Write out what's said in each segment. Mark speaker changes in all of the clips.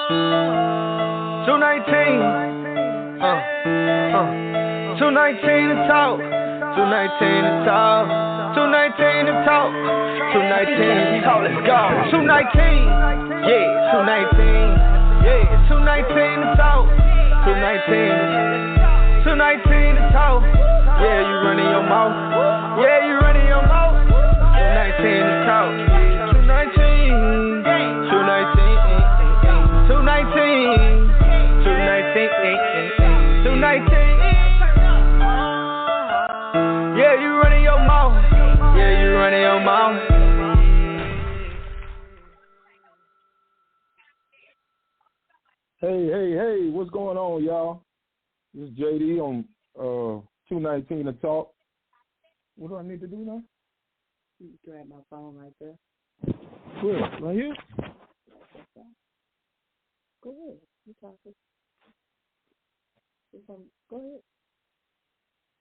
Speaker 1: 219. 219 to talk. 219 to talk. 219 to talk. 219 to talk. Let's go. 219. Yeah, 219. Yeah, 219 to talk. 219. 219 to talk. Yeah, you running your mouth. Yeah, you running your mouth. 219 to talk. 219. 219. 219. 219. Yeah, you running your mouth. Yeah, you running your mouth.
Speaker 2: Hey, what's going on, y'all? This is JD on 219 to talk. What do I need to do now?
Speaker 3: You grab my phone right there.
Speaker 2: Where? Right here?
Speaker 3: Go ahead. You talking. Go ahead.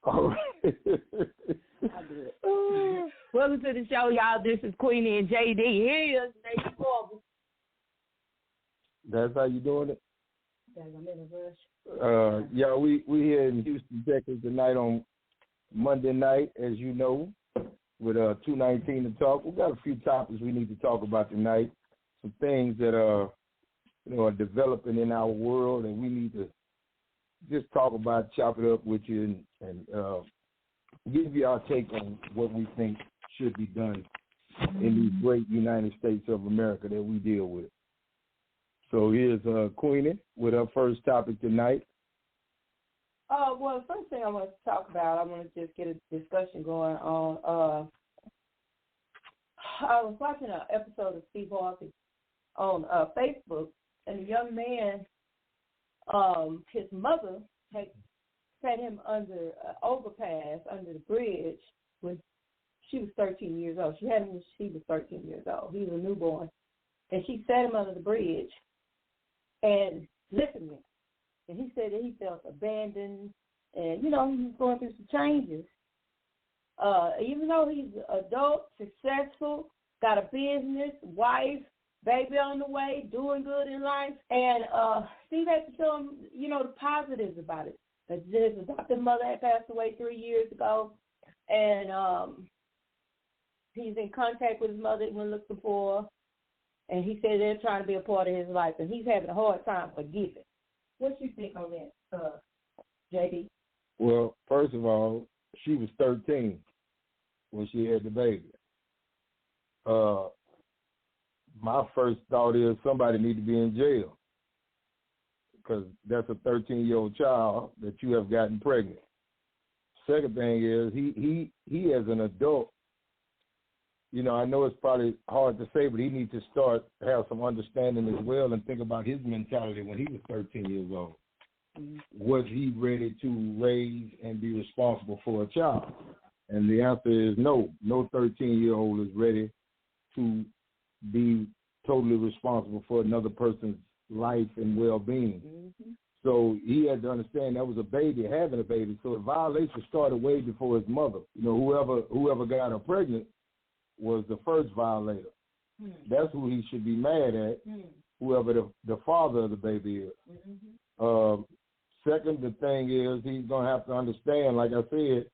Speaker 2: All right.
Speaker 3: I'll do it. Welcome to the show, y'all. This is Queenie and JD. Here is Lady Corbin.
Speaker 2: That's how you doing it?
Speaker 3: I'm in a rush.
Speaker 2: Yeah, we here in Houston, Texas tonight on Monday night, as you know, with 219 to talk. We got a few topics we need to talk about tonight. Some things that are developing in our world, and we need to just talk about, chop it up with you, and give you our take on what we think should be done in these great United States of America that we deal with. So here's Queenie with our first topic tonight.
Speaker 3: Well, the first thing I want to talk about, I want to just get a discussion going on. I was watching an episode of Steve Harvey on Facebook, and a young man, his mother had set him under an overpass under the bridge when she was 13 years old. She had him when she was 13 years old. He was a newborn. And she set him under the bridge and listened to him. And he said that he felt abandoned and, he was going through some changes. Even though he's adult, successful, got a business, wife, baby on the way, doing good in life. And Steve had to show him, the positives about it. His adopted mother had passed away 3 years ago. And he's in contact with his mother when looking for her. And he said they're trying to be a part of his life. And he's having a hard time forgiving. What you think on that, JD?
Speaker 2: Well, first of all, she was 13 when she had the baby. My first thought is somebody need to be in jail because that's a 13-year-old child that you have gotten pregnant. Second thing is he as an adult, I know it's probably hard to say, but he needs to have some understanding as well and think about his mentality when he was 13 years old. Mm-hmm. Was he ready to raise and be responsible for a child? And the answer is no. No 13-year-old is ready to be totally responsible for another person's life and well-being. Mm-hmm. So he had to understand that was a baby having a baby. So the violation started way before his mother. Whoever got her pregnant was the first violator. Mm-hmm. That's who he should be mad at, whoever the father of the baby is. Mm-hmm. Second, the thing is he's going to have to understand, like I said,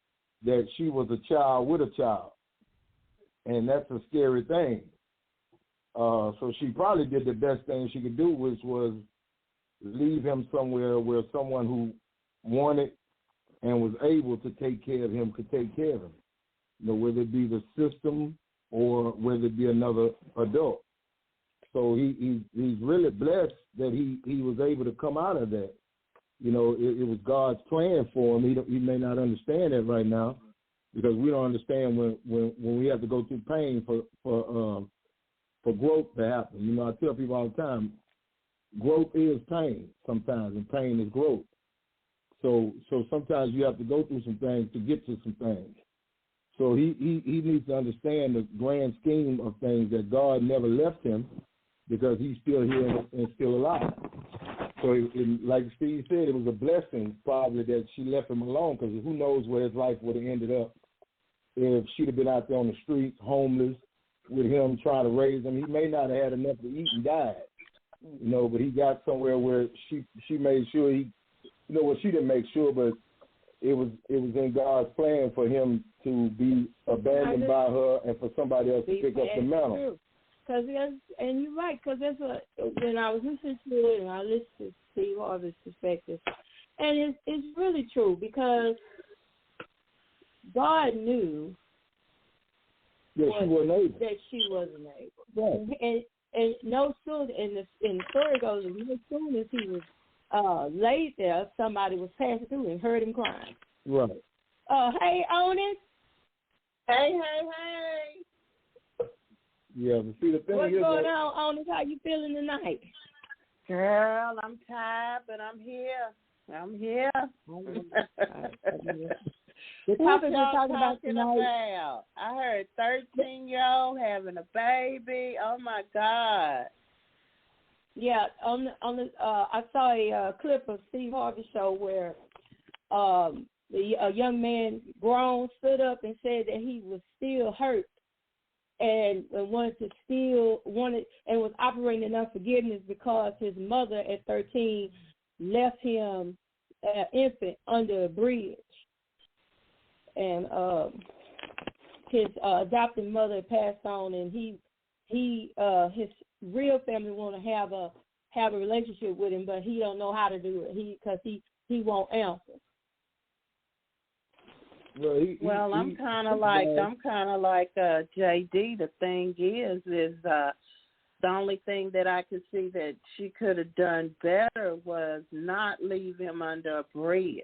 Speaker 2: that she was a child with a child. And that's a scary thing. So she probably did the best thing she could do, which was leave him somewhere where someone who wanted and was able to take care of him could take care of him. Whether it be the system or whether it be another adult. So he's really blessed that he was able to come out of that. It was God's plan for him. He may not understand that right now because we don't understand when we have to go through pain for growth to happen. I tell people all the time, growth is pain sometimes, and pain is growth. So sometimes you have to go through some things to get to some things. So he needs to understand the grand scheme of things, that God never left him because he's still here and still alive. So like Steve said, it was a blessing probably that she left him alone, because who knows where his life would have ended up if she'd have been out there on the streets, homeless, with him trying to raise him. He may not have had enough to eat and died. you know, but he got somewhere where she made sure he, you know, well, she didn't make sure, but it was in God's plan for him to be abandoned by her and for somebody else to pick up the mantle.
Speaker 3: Cause and you're right, because when I was listening to it and I listened to Steve Harvey's perspective, and it's really true because God knew that she wasn't able.
Speaker 2: Right.
Speaker 3: And no sooner, and the story goes, as soon as he was laid there, somebody was passing through and heard him crying.
Speaker 2: Right.
Speaker 3: Hey, Onis.
Speaker 4: Hey.
Speaker 2: Yeah, but see, the thing
Speaker 3: What's
Speaker 2: is,
Speaker 3: going on, Onis? How you feeling tonight?
Speaker 4: Girl, I'm tired, but I'm here.
Speaker 3: The topic we're talking about tonight.
Speaker 4: I heard 13-year-old having a baby. Oh my God.
Speaker 3: Yeah, I saw a clip of Steve Harvey's show where a young man, grown, stood up and said that he was still hurt and was operating in unforgiveness because his mother at 13 left him an infant under a bridge. And his adopted mother passed on, and his real family want to have a relationship with him, but he don't know how to do it. Because he won't answer.
Speaker 4: Well, I'm kind of like JD. The thing is the only thing that I could see that she could have done better was not leave him under a bridge.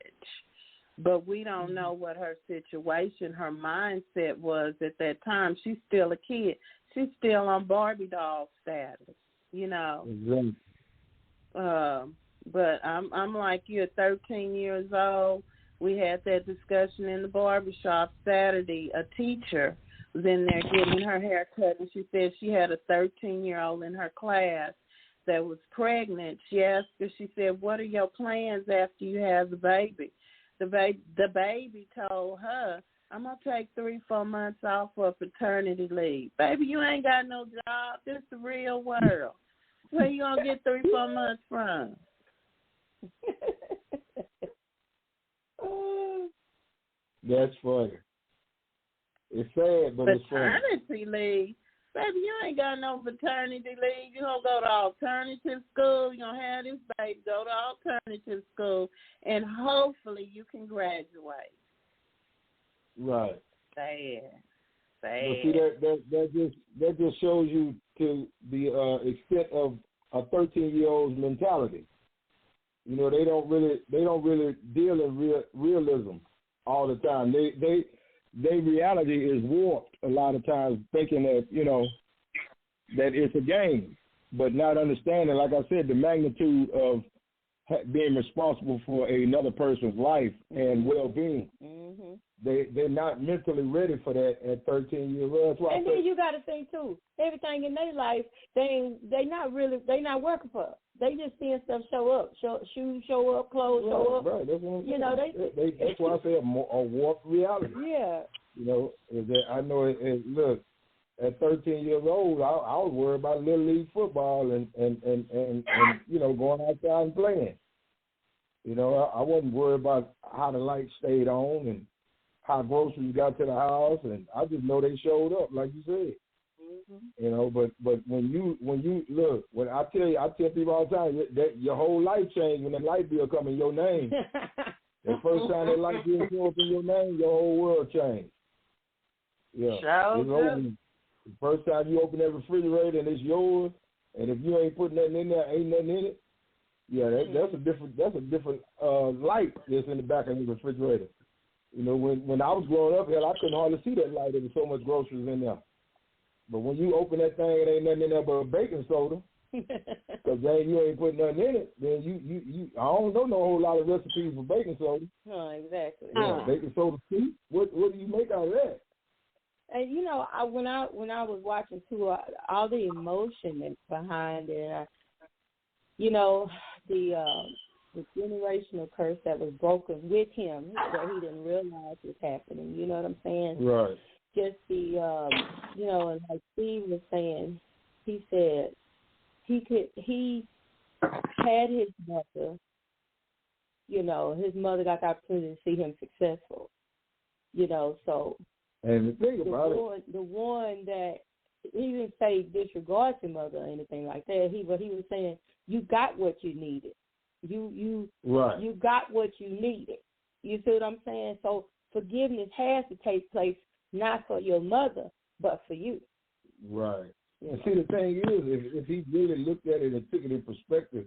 Speaker 4: But we don't know what her situation, her mindset was at that time. She's still a kid. She's still on Barbie doll status, you know.
Speaker 2: Exactly.
Speaker 4: But I'm like you, at 13 years old. We had that discussion in the barbershop Saturday. A teacher was in there getting her hair cut, and she said she had a 13-year-old in her class that was pregnant. She asked her, she said, "What are your plans after you have the baby?" The baby told her, "I'm going to take 3-4 months off for paternity leave." Baby, you ain't got no job. This is the real world. Where you going to get 3-4 months from?
Speaker 2: That's funny. It's sad, but it's funny.
Speaker 4: Paternity leave? Baby, you ain't got no paternity leave. You're going to go to alternative school. You're going to have this baby go to alternative school, and hopefully you can graduate.
Speaker 2: Right.
Speaker 4: Sad.
Speaker 2: But see, that just shows you to the extent of a 13-year-old's mentality. You know, they don't really deal in realism all the time. Their reality is warped a lot of times, thinking that, you know, that it's a game, but not understanding, like I said, the magnitude of being responsible for another person's life and well-being.
Speaker 3: Mm-hmm.
Speaker 2: They're not mentally ready for that at 13 years old.
Speaker 3: And then you got to think too, everything in their life, they not working for. They just seeing stuff show up, shoes show up, clothes show up.
Speaker 2: Right, that's what I'm saying.
Speaker 3: You know,
Speaker 2: that's why I say a warped reality.
Speaker 3: Yeah.
Speaker 2: You know, I know. Look, at 13 years old, I was worried about little league football and you know, going outside and playing. You know, I wasn't worried about how the lights stayed on and how groceries got to the house, and I just know they showed up, like you said. Mm-hmm. You know, but when you look, when I tell people all the time that your whole life changed when that light bill come in your name. The first time that light bill show up in your name, your whole world changed. Yeah. The first time you open that refrigerator and it's yours, and if you ain't putting nothing in there, ain't nothing in it. Yeah, that's a different light that's in the back of the refrigerator. You know, when I was growing up, hell, I couldn't hardly see that light. There was so much groceries in there. But when you open that thing, it ain't nothing in there but a baking soda. Because then you ain't putting nothing in it. Then you I don't know no whole lot of recipes for baking soda.
Speaker 3: No, exactly.
Speaker 2: Yeah, baking soda soup. What do you make out of that?
Speaker 3: And you know, when I was watching too, all the emotion that's behind it, you know, the generational curse that was broken with him that he didn't realize was happening. You know what I'm saying?
Speaker 2: Right.
Speaker 3: Just the, you know, and like Steve was saying, he said, he had his mother. You know, his mother got the opportunity to see him successful. You know, so.
Speaker 2: And the thing about
Speaker 3: the one that he didn't say disregard your mother or anything like that. He was saying you got what you needed. You got what you needed. You see what I'm saying? So forgiveness has to take place not for your mother but for you.
Speaker 2: Right. And see, the thing is, if he really looked at it and took it in perspective,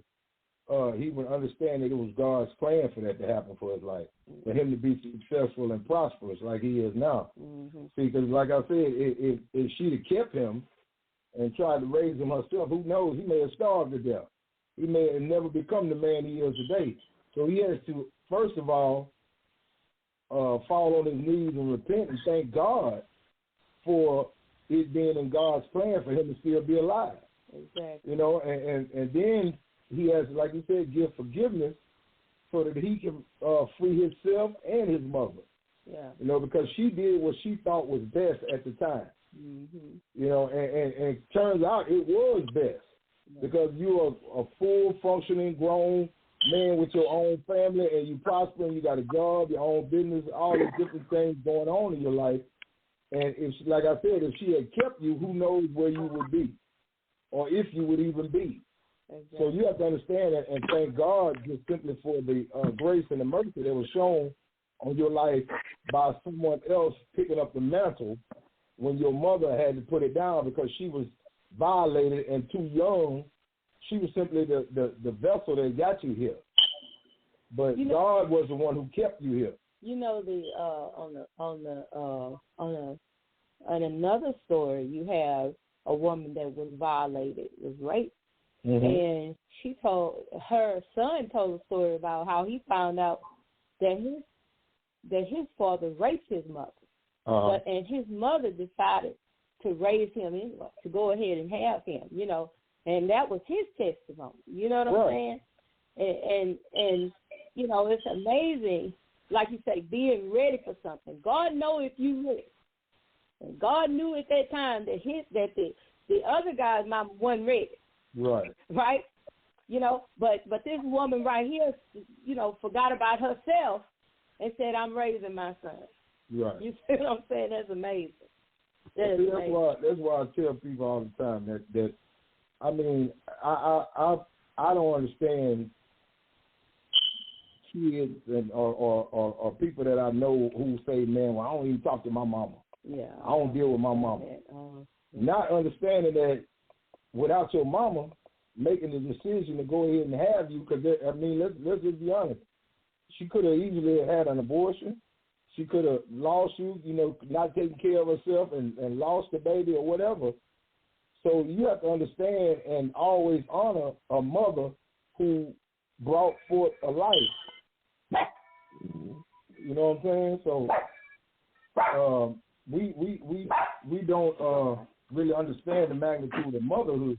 Speaker 2: he would understand that it was God's plan for that to happen for his life, for him to be successful and prosperous like he is now.
Speaker 3: Mm-hmm.
Speaker 2: See, because like I said, if she'd have kept him and tried to raise him herself, who knows, he may have starved to death. He may have never become the man he is today. So he has to, first of all, fall on his knees and repent and thank God for it being in God's plan for him to still be alive.
Speaker 3: Exactly.
Speaker 2: You know, and then he has, like you said, give forgiveness so that he can free himself and his mother.
Speaker 3: Yeah.
Speaker 2: You know, because she did what she thought was best at the time.
Speaker 3: Mm-hmm.
Speaker 2: You know, and it turns out it was best because you're a full functioning grown man with your own family and you prosper and you got a job, your own business, all these different things going on in your life. And if, like I said, if she had kept you, who knows where you would be or if you would even be. Exactly. So you have to understand that and thank God just simply for the grace and the mercy that was shown on your life by someone else picking up the mantle when your mother had to put it down because she was violated and too young. She was simply the vessel that got you here. But God was the one who kept you here.
Speaker 3: You know, on another story, you have a woman that was violated, was raped. Mm-hmm. And her son told a story about how he found out that his father raped his mother. Uh-huh. And his mother decided to raise him anyway, to go ahead and have him, you know, and that was his testimony. You know what I'm saying? And you know, it's amazing, like you say, being ready for something. God knows if you ready. And God knew at that time that the other guy's mama wasn't ready.
Speaker 2: Right.
Speaker 3: Right? You know, but this woman right here, you know, forgot about herself and said, I'm raising my son.
Speaker 2: Right.
Speaker 3: You see what I'm saying? That's amazing.
Speaker 2: That's why I tell people all the time that I mean, I don't understand kids and or people that I know who say, man, well, I don't even talk to my mama.
Speaker 3: Yeah.
Speaker 2: I don't deal with my mama. Not understanding that without your mama making the decision to go ahead and have you, because, I mean, let's just be honest. She could have easily had an abortion. She could have lost you, you know, not taking care of herself and lost the baby or whatever. So you have to understand and always honor a mother who brought forth a life. You know what I'm saying? So we don't really understand the magnitude of motherhood.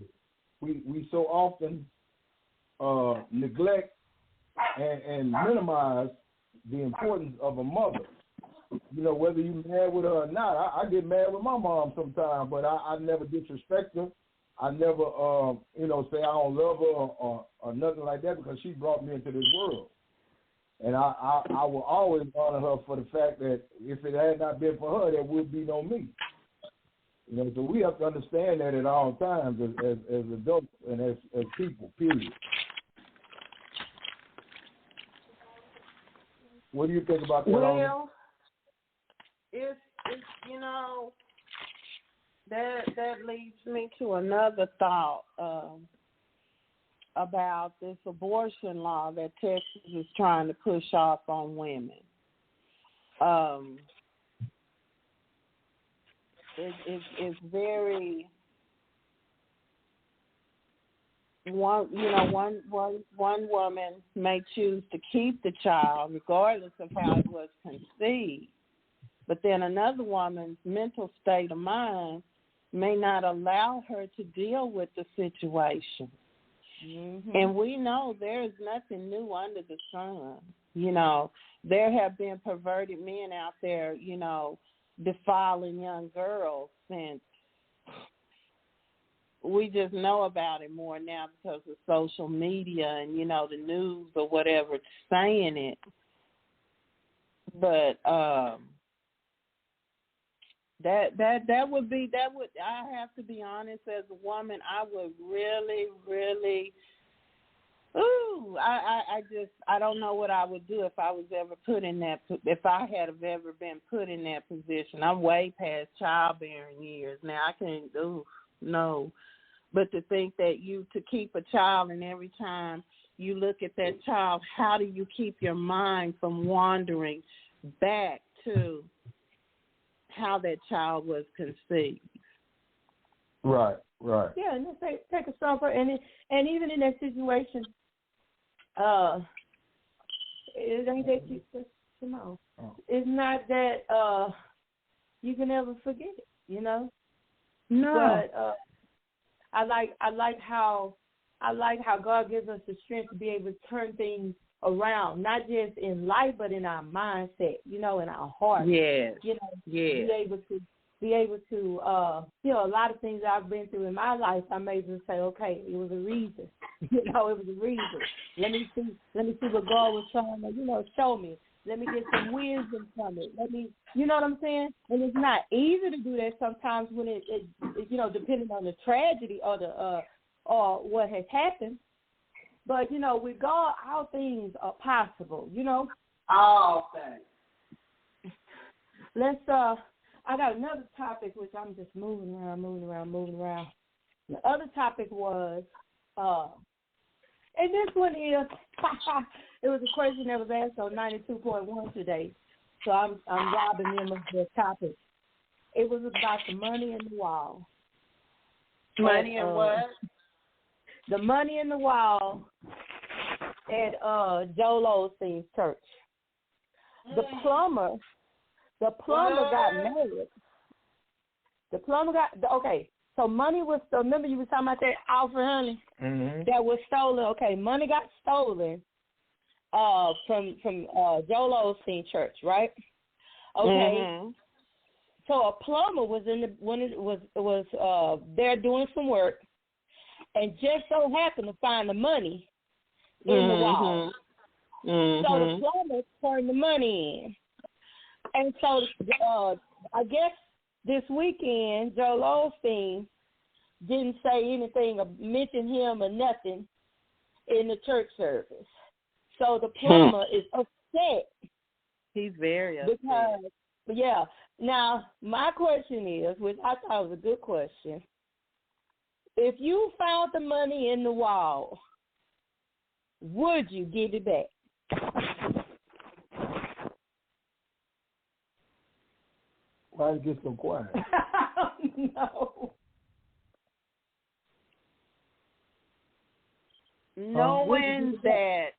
Speaker 2: We so often neglect and minimize the importance of a mother. You know, whether you're mad with her or not, I get mad with my mom sometimes, but I never disrespect her. I never, you know, say I don't love her or nothing like that because she brought me into this world. And I will always honor her for the fact that if it had not been for her, there would be no me. You know, so we have to understand that at all times as adults and as people, period. What do you think about that?
Speaker 4: Well, it's you know, that leads me to another thought about this abortion law that Texas is trying to push off on women. It's very one woman may choose to keep the child regardless of how it was conceived, but then another woman's mental state of mind may not allow her to deal with the situation. Mm-hmm. And we know there is nothing new under the sun. You know, there have been perverted men out there, you know, defiling young girls since we just know about it more now because of social media and, the news or whatever saying it. But that would I have to be honest, as a woman, I would really, really, I don't know what I would do if I was ever put in that, if I had have ever been put in that position. I'm way past childbearing years now. I can't do, no. But to think that to keep a child, and every time you look at that child, how do you keep your mind from wandering back to how that child was conceived?
Speaker 2: Right.
Speaker 3: Yeah, and just take a stop, and even in that situation, it ain't that you know. It's not that you can ever forget it, No. But I like how God gives us the strength to be able to turn things around, not just in life, but in our mindset, in our heart.
Speaker 4: Yes.
Speaker 3: Be able to, a lot of things I've been through in my life, I'm able to say, okay, it was a reason. It was a reason. Let me see what God was trying to, show me. Let me get some wisdom from it. You know what I'm saying? And it's not easy to do that sometimes when it depending on the tragedy or the or what has happened. But, with God, all things are possible,
Speaker 4: All things.
Speaker 3: Let's, I got another topic, which I'm just moving around. The other topic was, and this one is, it was a question that was asked on 92.1 today, so I'm robbing them of the topic. It was about the money in the wall.
Speaker 4: Money and what?
Speaker 3: The money in the wall at Joel Osteen's church. The plumber got married. So money was, remember you were talking about that Alfred Honey?
Speaker 2: Mm-hmm.
Speaker 3: That was stolen. Okay, money got stolen from Joel Osteen church, right? Okay.
Speaker 4: Mm-hmm.
Speaker 3: So a plumber was there doing some work, and just so happened to find the money in the wall.
Speaker 4: Mm-hmm.
Speaker 3: So the plumber turned the money in. And so I guess this weekend, Joel Osteen didn't say anything or mention him or nothing in the church service. So the plumber is upset.
Speaker 4: He's very upset.
Speaker 3: Because, yeah. Now, my question is, which I thought was a good question, if you found the money in the wall, would you give it back?
Speaker 2: Why did it get so quiet?
Speaker 3: No.
Speaker 4: Knowing that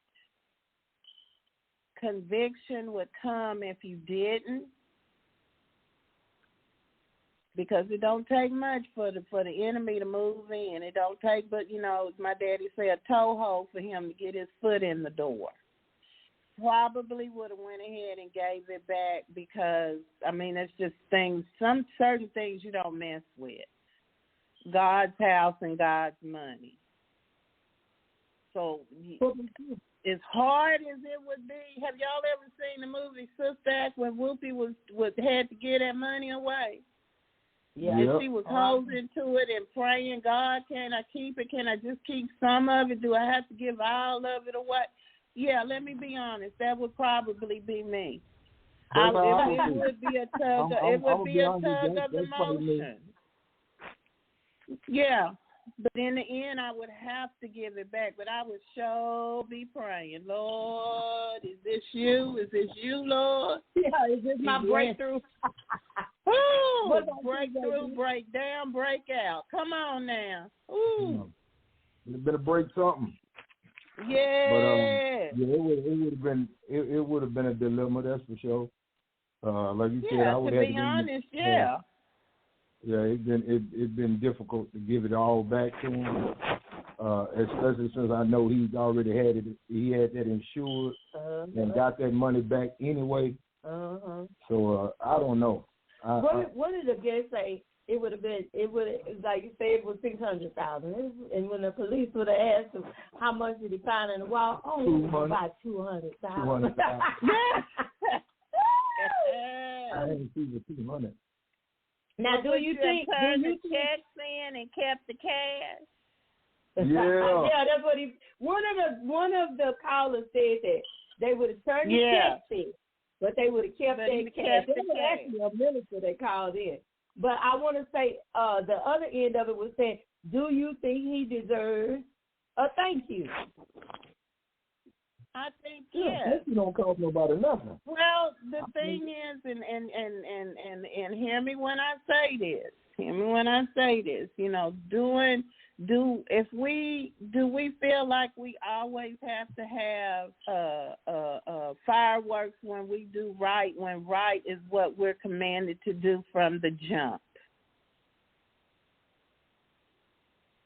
Speaker 4: conviction would come if you didn't, because it don't take much for the enemy to move in. It don't take but, as my daddy said, a toehold for him to get his foot in the door. Probably would have went ahead and gave it back because, it's just some certain things you don't mess with. God's house and God's money. So as hard as it would be, have y'all ever seen the movie Sister Act when Whoopi had to get that money away?
Speaker 3: Yeah.
Speaker 4: And she was holding to it and praying, God, can I keep it? Can I just keep some of it? Do I have to give all of it away? Yeah, let me be honest. That would probably be me. It would be a tug. It would be a tug of emotion. Yeah, but in the end, I would have to give it back. But I would sure be praying, Lord, is this you? Is this you, Lord?
Speaker 3: Yeah, is this my breakthrough?
Speaker 4: Ooh, breakthrough, break down, break out. Come on now. Ooh.
Speaker 2: You better break something.
Speaker 4: Yeah.
Speaker 2: But it would have been a dilemma, that's for sure. Like you said, I would have to be honest.
Speaker 4: Yeah.
Speaker 2: Yeah, it's been difficult to give it all back to him, especially since I know he's already had it. He had that insured and got that money back anyway. So I don't know.
Speaker 3: What did the guy say? it would have been, like you say, it was $600,000. And when the police would have asked him how much did he find in the wall, about $200,000.
Speaker 2: I didn't see the 200.
Speaker 3: Now, do you think
Speaker 4: turned the checks in and kept the cash?
Speaker 2: Yeah.
Speaker 3: Yeah, that's what he. One of the callers said that they would have turned the checks in, but they would have kept their cash. There was actually a minister that called in. But I want to say the other end of it was saying, do you think he deserves a thank you?
Speaker 4: I think
Speaker 2: You don't cost nobody nothing.
Speaker 4: Well, the thing is, and hear me when I say this. Hear me when I say this. You know, do we feel like we always have to have fireworks when we do right, when right is what we're commanded to do from the jump?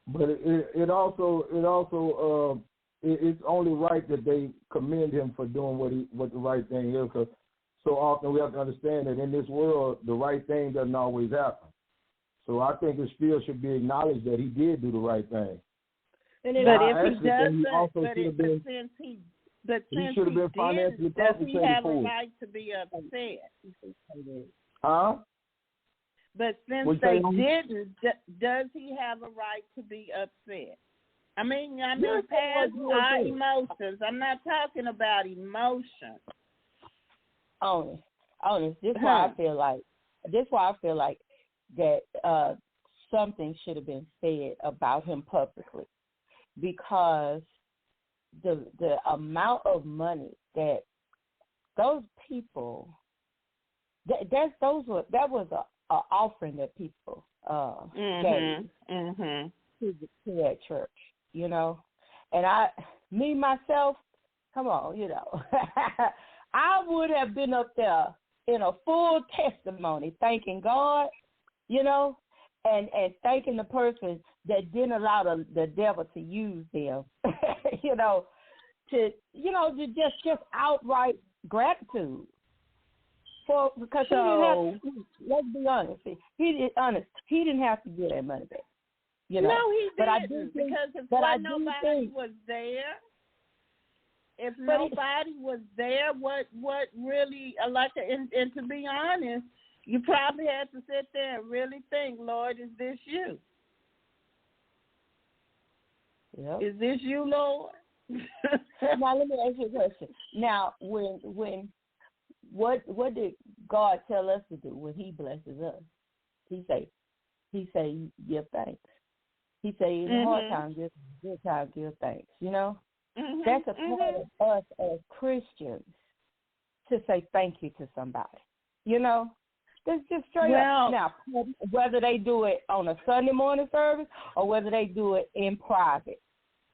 Speaker 2: But it also it's only right that they commend him for doing what the right thing is, because so often we have to understand that in this world, the right thing doesn't always happen. So I think it still should be acknowledged that he did do the right thing.
Speaker 4: But if he doesn't, since he
Speaker 2: should have been financially
Speaker 4: does he have a
Speaker 2: for
Speaker 4: right to be upset?
Speaker 2: Huh?
Speaker 4: But since they didn't, does he have a right to be upset? I mean, past our emotions. I'm not talking about emotions.
Speaker 3: Honest. This is why I feel like that something should have been said about him publicly, because the amount of money that those people that was a offering that people gave to that church. You know, and myself, come on, you know, I would have been up there in a full testimony, thanking God, you know, and thanking the person that didn't allow the devil to use them, you know, to just outright gratitude. Because let's be honest, he didn't have to get that money back. You know,
Speaker 4: no, he didn't.
Speaker 3: But I do think,
Speaker 4: because if nobody was there, was there, what really, and to be honest, you probably had to sit there and really think, Lord, is this you?
Speaker 3: Yep.
Speaker 4: Is this you, Lord?
Speaker 3: Now let me ask you a question. Now, what did God tell us to do when He blesses us? He say, give thanks. He say, in hard times, good times, give thanks. You know, that's a part of us as Christians to say thank you to somebody. You know, that's just straight up. Now, whether they do it on a Sunday morning service or whether they do it in private,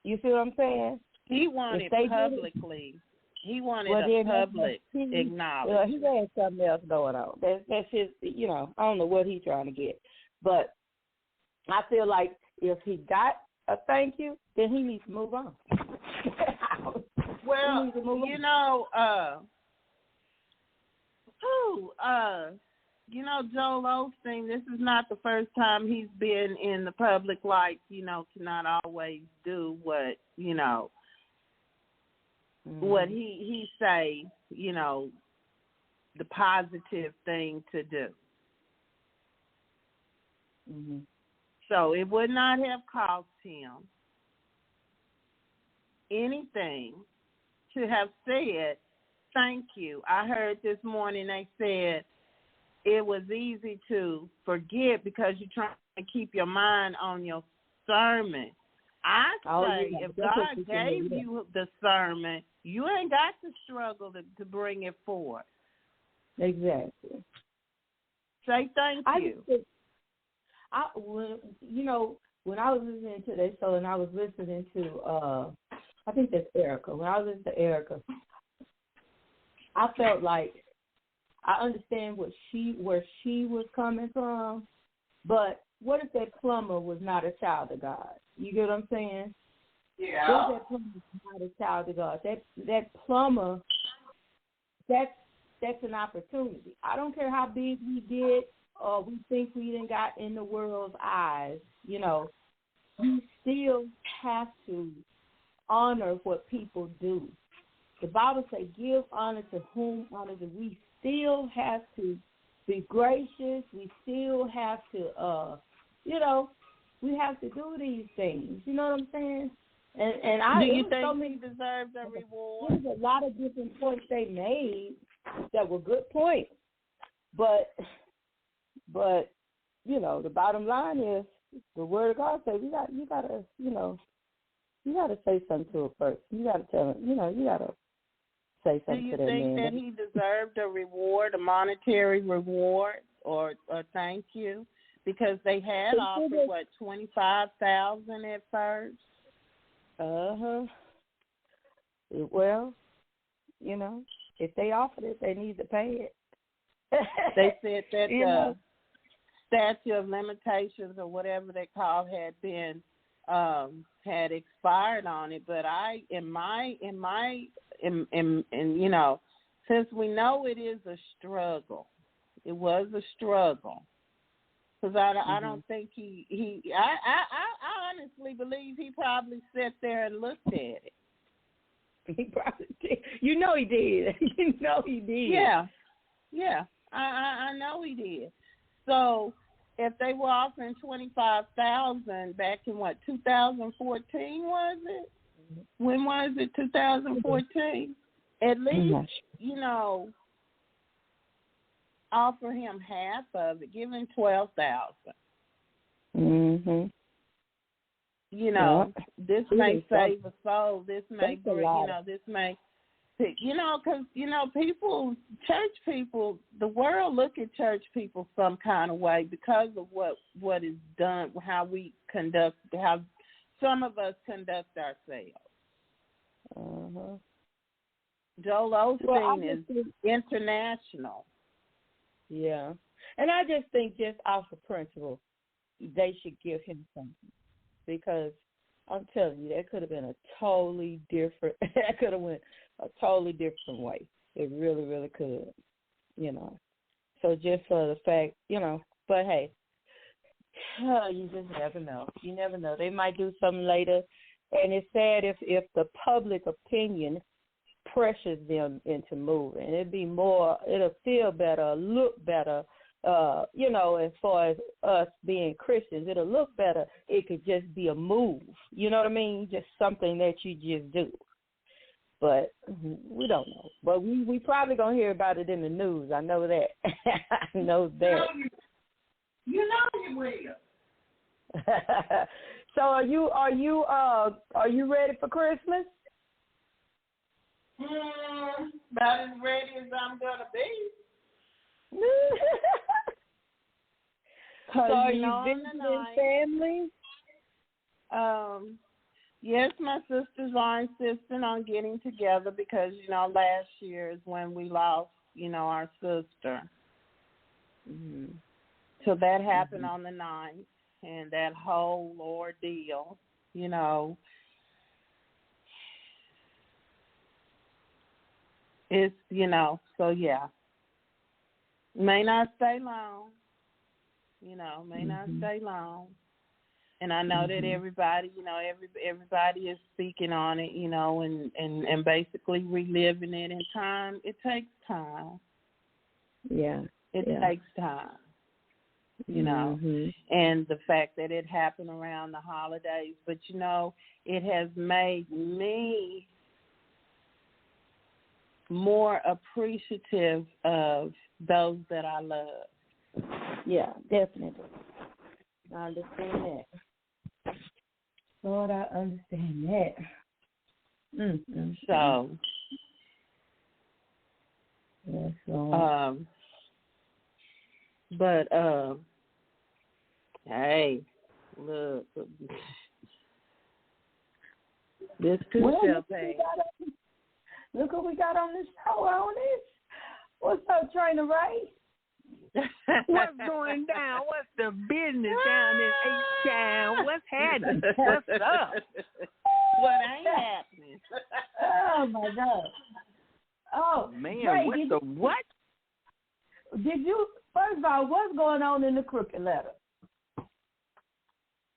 Speaker 3: you see what I'm saying?
Speaker 4: He wanted publicly. He wanted a public acknowledgement.
Speaker 3: He had something else going on. That's his. You know, I don't know what he's trying to get, but I feel like if he got a thank you, then he needs to move on.
Speaker 4: Well, you know, Joel Osteen, this is not the first time he's been in the public light, you know, to not always do what, you know, what he say, you know, the positive thing to do.
Speaker 3: Mm-hmm.
Speaker 4: So it would not have cost him anything to have said, thank you. I heard this morning they said it was easy to forget because you're trying to keep your mind on your sermon. I say if God gave you the sermon, you ain't got to struggle to bring it forth.
Speaker 3: Exactly.
Speaker 4: Say thank you. When I was listening to that show and I was listening to, I think that's Erica. When I was listening to Erica, I felt like I understand where she was coming from, but what if that plumber was not a child of God? You get what I'm saying? Yeah. What if that plumber was not a child of God? That plumber, that's an opportunity. I don't care how big he did
Speaker 3: we think we done got in the world's eyes, you know, we still have to honor what people do. The Bible says, give honor to whom honor is. We still have to be gracious. We still have to, you know, we have to do these things. You know what I'm saying? And
Speaker 4: do you think he deserves a reward?
Speaker 3: There's a lot of different points they made that were good points. But you know, the bottom line is the Word of God says you gotta say something to a person. You gotta tell him, you know, you gotta say something to that man.
Speaker 4: Do you think that he deserved a reward, a monetary reward, or a thank you? Because they had offered $25,000 at first.
Speaker 3: Well, you know, if they offered it, they need to pay it.
Speaker 4: They said that the statute of limitations or whatever they call had been had expired on it. But in you know, since we know it is a struggle, it was a struggle. Because I don't think I honestly believe he probably sat there and looked at it.
Speaker 3: He probably did. You know he did. You know he did.
Speaker 4: Yeah. I know he did. So if they were offering $25,000 back in 2014 was it? When was it? 2014. At least you know, offer him half of it. Give him $12,000. You know, this may save a soul. This may, because, you know, people, church people, the world look at church people some kind of way because of what is done, how we conduct, how some of us conduct ourselves. Joel Osteen is international.
Speaker 3: Yeah. And I just think just off of principle, they should give him something. Because I'm telling you, that could have been a totally different, that could have went a totally different way. It really, really could, you know. So just for the fact, you know, but hey, you just never know. You never know. They might do something later. And it's sad if the public opinion pressures them into moving. It'll feel better, look better, you know, as far as us being Christians, it'll look better. It could just be a move. You know what I mean? Just something that you just do. But we don't know. But we probably going to hear about it in the news. I know that. I know that.
Speaker 4: You know you will.
Speaker 3: So are you ready for Christmas?
Speaker 4: About as ready as I'm going to be.
Speaker 3: So are you visiting family?
Speaker 4: Yes, my sisters are insisting on getting together because, you know, last year is when we lost, you know, our sister. So that happened on the 9th, and that whole ordeal, you know, it's, you know, so yeah. May not stay long, you know, not stay long. And I know that everybody, you know, everybody is speaking on it, you know, and basically reliving it in time. It takes time.
Speaker 3: Yeah.
Speaker 4: It takes time, you know. And the fact that it happened around the holidays. But, you know, it has made me more appreciative of those that I love.
Speaker 3: Yeah, definitely. I understand that. Lord, I understand that.
Speaker 4: So,
Speaker 3: yes, Lord.
Speaker 4: But hey, look, this too shall pay.
Speaker 3: Look what we got on this show on this. What's up, Trainer Ray?
Speaker 5: What's going down? What's the business down in H-Town? What's happening? What's up?
Speaker 4: What ain't happening?
Speaker 3: Oh, my God. Oh,
Speaker 5: man,
Speaker 3: Ray,
Speaker 5: what the what?
Speaker 3: Did you First of all, what's going on in the crooked letter?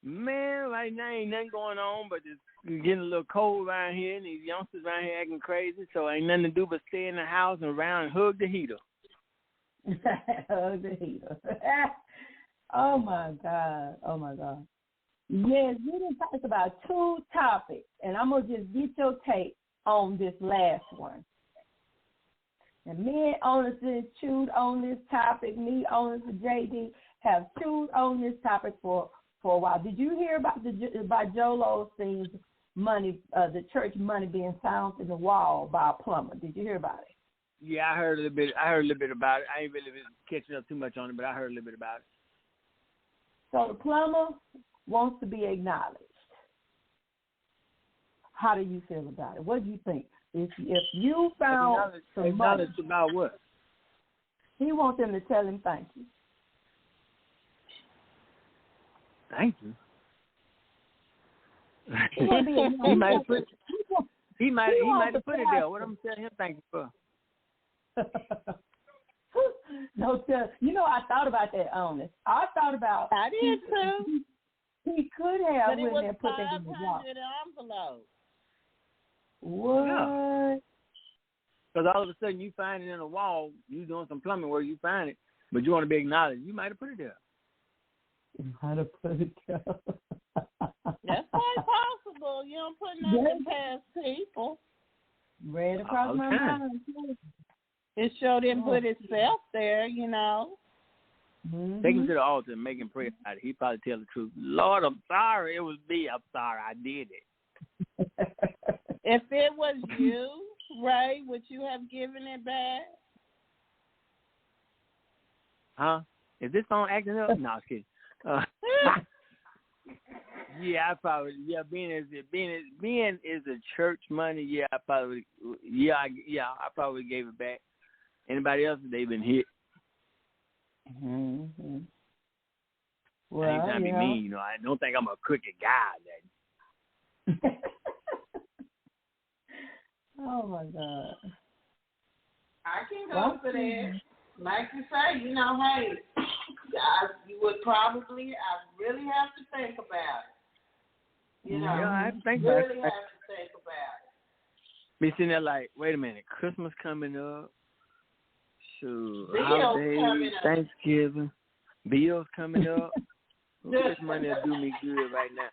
Speaker 5: Man, right now ain't nothing going on, but it's getting a little cold around here, and these youngsters around here acting crazy, so ain't nothing to do but stay in the house and around and hug the heater.
Speaker 3: Hug the heater. Oh, my God. Oh, my God. Yes, we done talked about 2 topics, and I'm going to just get your take on this last one. And me and Onis chewed on this topic. Me, Onis, and JD have chewed on this topic for a while. Did you hear about Joel Osteen's money, the church money being found in the wall by a plumber? Did you hear about it?
Speaker 5: Yeah, I heard a little bit about it. I ain't really been catching up too much on it, but I heard a little bit about it.
Speaker 3: So the plumber wants to be acknowledged. How do you feel about it? What do you think? If you found some money,
Speaker 5: about what?
Speaker 3: He wants them to tell him thank you.
Speaker 5: Thank you.
Speaker 3: He
Speaker 5: might have put it there. What I'm telling him thank you for?
Speaker 3: No, I thought about that, Honest. I thought about.
Speaker 4: I did too.
Speaker 3: He could have
Speaker 4: but it
Speaker 3: went
Speaker 4: was
Speaker 3: there and put that in the box.
Speaker 4: envelope.
Speaker 3: What?
Speaker 5: Yeah. Because all of a sudden you find it in a wall, you doing some plumbing work, you find it, but you want to be acknowledged. You might have put it there.
Speaker 3: You might have put it there.
Speaker 4: That's quite possible. You don't put nothing past people.
Speaker 3: Read across my mind.
Speaker 4: It sure didn't put itself there,
Speaker 3: Mm-hmm.
Speaker 5: Take him to the altar and make him pray about it. He probably tell the truth. Lord, I'm sorry. It was me. I'm sorry. I did it.
Speaker 4: If it was you, Ray, would you have given it back?
Speaker 5: Huh? Is this song acting up? No, I was kidding. Yeah, I probably. Yeah, being is the church money. Yeah, I probably. I probably gave it back. Anybody else? They've been hit.
Speaker 3: Mm-hmm. Well,
Speaker 5: I ain't trying to be mean. I don't think I'm a crooked guy.
Speaker 3: Oh my God.
Speaker 4: I can go for that. Like you say, hey, you would probably, I really have to think about it.
Speaker 5: Yeah, I think
Speaker 4: really
Speaker 5: about it.
Speaker 4: have to think about it.
Speaker 5: Be sitting there like, wait a minute, Christmas coming up,
Speaker 4: Bills
Speaker 5: holidays,
Speaker 4: coming up.
Speaker 5: Thanksgiving, bills coming up. This money will do me good right now.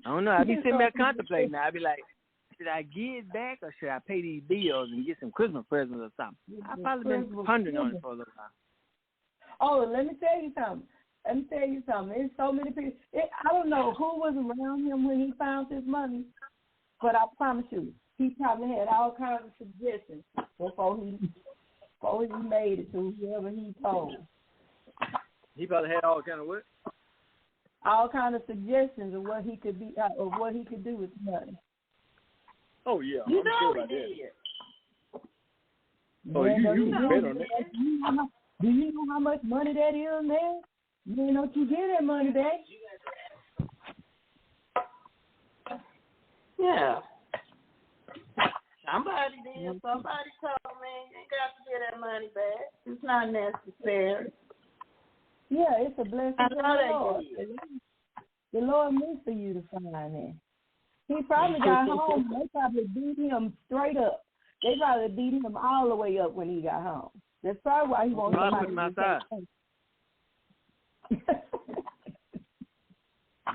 Speaker 5: I don't know. I be sitting there contemplating. I be like, should I give it back or should I pay these bills and get some Christmas presents or something? I've probably been pondering on it for a little while.
Speaker 3: Oh, let me tell you something. There's so many people. I don't know who was around him when he found his money, but I promise you, he probably had all kinds of suggestions before he made it to whoever he told.
Speaker 5: He probably had all kind of what?
Speaker 3: All kinds of suggestions of what he could be, or what he could do with the money.
Speaker 5: Oh yeah,
Speaker 4: You
Speaker 5: I'm
Speaker 4: know
Speaker 5: sure
Speaker 4: he
Speaker 5: about
Speaker 4: did.
Speaker 5: that. Oh, you bet on that.
Speaker 3: Do you know how much money that is, man? You know you get that money back.
Speaker 4: Yeah. Somebody did. Somebody told me you ain't got to get that money back. It's not necessary.
Speaker 3: Yeah, it's a blessing
Speaker 4: I
Speaker 3: from
Speaker 4: know
Speaker 3: the
Speaker 4: they
Speaker 3: Lord.
Speaker 4: did.
Speaker 3: The Lord meant for you to find that. He probably got home. They probably beat him straight up. They probably beat him all the way up when he got home. That's probably why he wants somebody to take.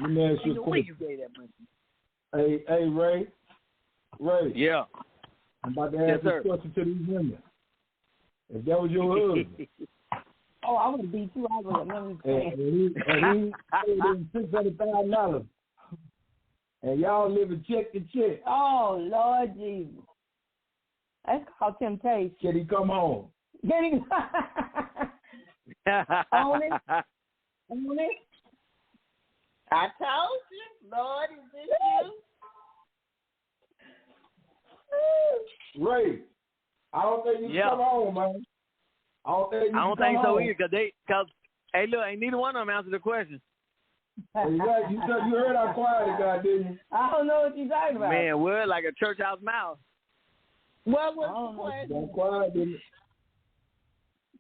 Speaker 2: Let me ask you a question. Hey, Ray.
Speaker 5: Yeah.
Speaker 2: I'm about to ask this question to these women. If that was your husband.
Speaker 3: Oh, I would have beat you out of it.
Speaker 2: And he paid him $600,000. And y'all living check to check.
Speaker 3: Oh, Lord Jesus. That's called temptation.
Speaker 2: Can he come home?
Speaker 3: Can he? Own it?
Speaker 4: I told you, Lord, is this you?
Speaker 2: Ray, I don't think you come home, man. I don't think
Speaker 5: so either, because hey, look, ain't neither one of them answered the question.
Speaker 2: You heard how quiet it got, didn't you?
Speaker 3: I don't know what you're talking about.
Speaker 5: Man, we're like a church house mouse.
Speaker 4: What was the question?
Speaker 2: Got quiet, didn't it?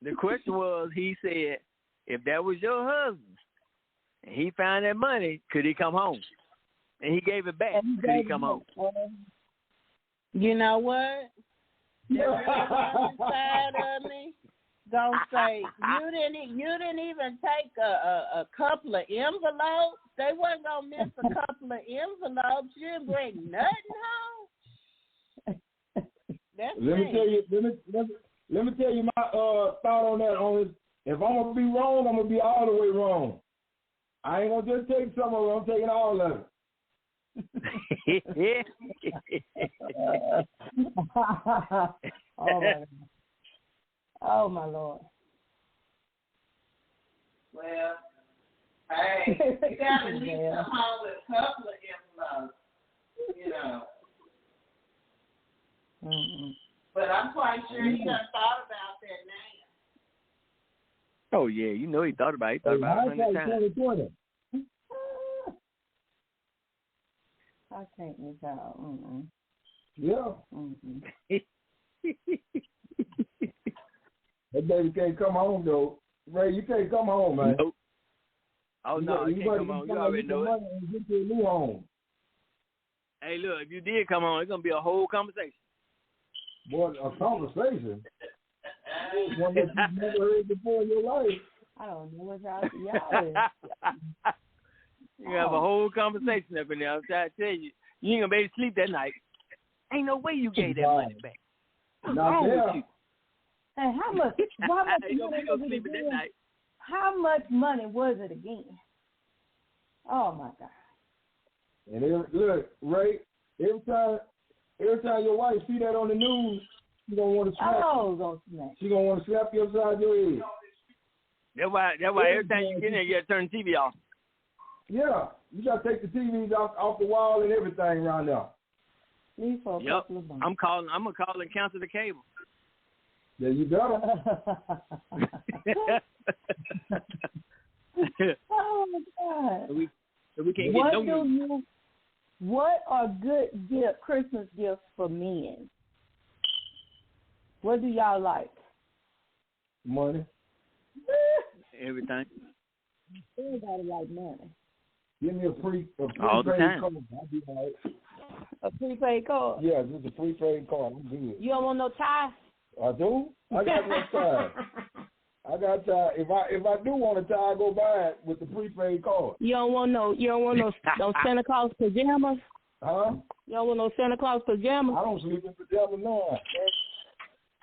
Speaker 5: The question was, he said, if that was your husband and he found that money, could he come home? And he gave it back. Could he come home?
Speaker 4: You know what? The real one inside of me gonna say, you didn't even take a couple of envelopes. They wasn't gonna miss a couple of envelopes. You didn't bring nothing home. That's
Speaker 2: Let me tell you my thought on that. If I'm gonna be wrong, I'm gonna be all the way wrong. I ain't gonna just take some of it. I'm taking all of it.
Speaker 3: Oh my Lord.
Speaker 4: Well, hey, you got to leave come home with a couple of envelopes, you know.
Speaker 3: Mm-hmm.
Speaker 4: But I'm quite sure he done thought about that now.
Speaker 5: Oh, yeah. You know he thought about it. He thought about it 100 times.
Speaker 3: I can't miss out. Mm-mm.
Speaker 2: Yeah.
Speaker 3: Mm-mm.
Speaker 2: That baby can't come home, though. Ray, you can't come home, man.
Speaker 5: Nope. Oh, no, you can't come home. You already know it.
Speaker 2: Get you a new home.
Speaker 5: Hey, look, if you did come home, it's going to be a whole conversation.
Speaker 2: Boy, a conversation? One that you've never heard before in your life.
Speaker 3: I don't know what y'all is.
Speaker 5: You have a whole conversation up in there. I'm trying to tell you. You ain't going to be able to sleep that night. Ain't no way you gave that money back. What's wrong with you?
Speaker 3: Hey, how much money
Speaker 5: was it again? That night.
Speaker 3: How much money was it again? Oh, my God.
Speaker 2: And look, Ray, every time your wife see that on the news, she's going to want to slap you. She's going to want to slap you upside your head.
Speaker 5: That's why every time you get in there, you got to turn the TV off.
Speaker 2: Yeah, you got to take the TVs off the wall and everything around there.
Speaker 5: Yep. I'm going to call and cancel the cable.
Speaker 2: Yeah, you better.
Speaker 3: Oh, my God.
Speaker 5: So we can't get no news.
Speaker 3: What are good Christmas gifts for men? What do y'all like?
Speaker 2: Money.
Speaker 5: Everything.
Speaker 3: Everybody like money.
Speaker 2: Give me a prepaid
Speaker 5: all the time.
Speaker 2: card. I'll be all right.
Speaker 3: A prepaid card?
Speaker 2: Yeah, just a prepaid card. I'm good.
Speaker 3: You don't want no tie?
Speaker 2: I do. I got no tie. I got tie. If I do want a tie, I go buy it with the prepaid card.
Speaker 3: You don't want no Santa Claus pajamas?
Speaker 2: Huh?
Speaker 3: You don't want no Santa Claus pajamas?
Speaker 2: I don't sleep in pajamas now.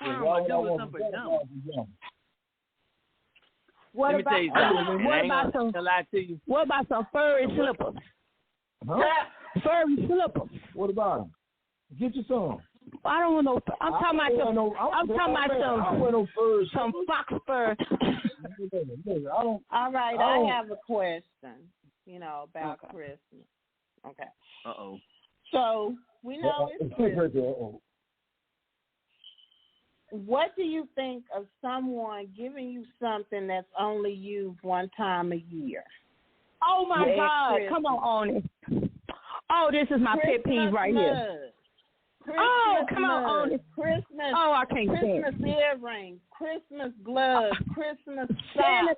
Speaker 5: Why would I want some pajamas?
Speaker 3: What
Speaker 5: Let me tell you something.
Speaker 3: What about some furry slippers?
Speaker 2: Huh?
Speaker 3: Furry slippers.
Speaker 2: What about them? Get you some.
Speaker 3: I don't want no. I'm talking about some fox fur.
Speaker 4: All right, I have a question. About Christmas. Okay.
Speaker 5: Uh-oh.
Speaker 4: So we know it's Christmas. What do you think of someone giving you something that's only used one time a year?
Speaker 3: Oh, my God. Christmas. Come on it. Oh, this is my pet peeve right here. Come on it.
Speaker 4: Christmas.
Speaker 3: Oh, I can't stand it.
Speaker 4: Christmas earrings, Christmas gloves, Christmas socks.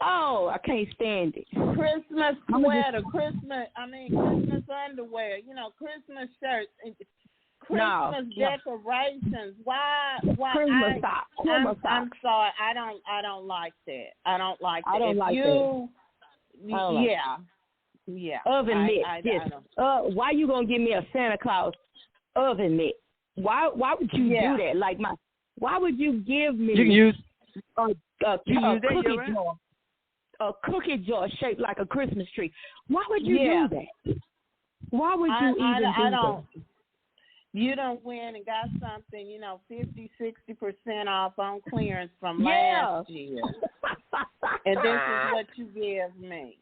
Speaker 3: Oh, I can't stand it.
Speaker 4: Christmas sweater, Christmas underwear, Christmas shirts. Christmas decorations. Why?
Speaker 3: Christmas socks.
Speaker 4: I'm sorry. I don't like that. I don't like that.
Speaker 3: I don't like that.
Speaker 4: Yeah.
Speaker 3: Oven mitt. Yes. Why you gonna give me a Santa Claus oven mitt? Why would you do that? Like why would you give me?
Speaker 5: You can use
Speaker 3: a cookie jar. A cookie jar shaped like a Christmas tree. Why would you do that? Why would you even do that?
Speaker 4: You done went and got something, 50-60% off on clearance from last year. And this is what you give me.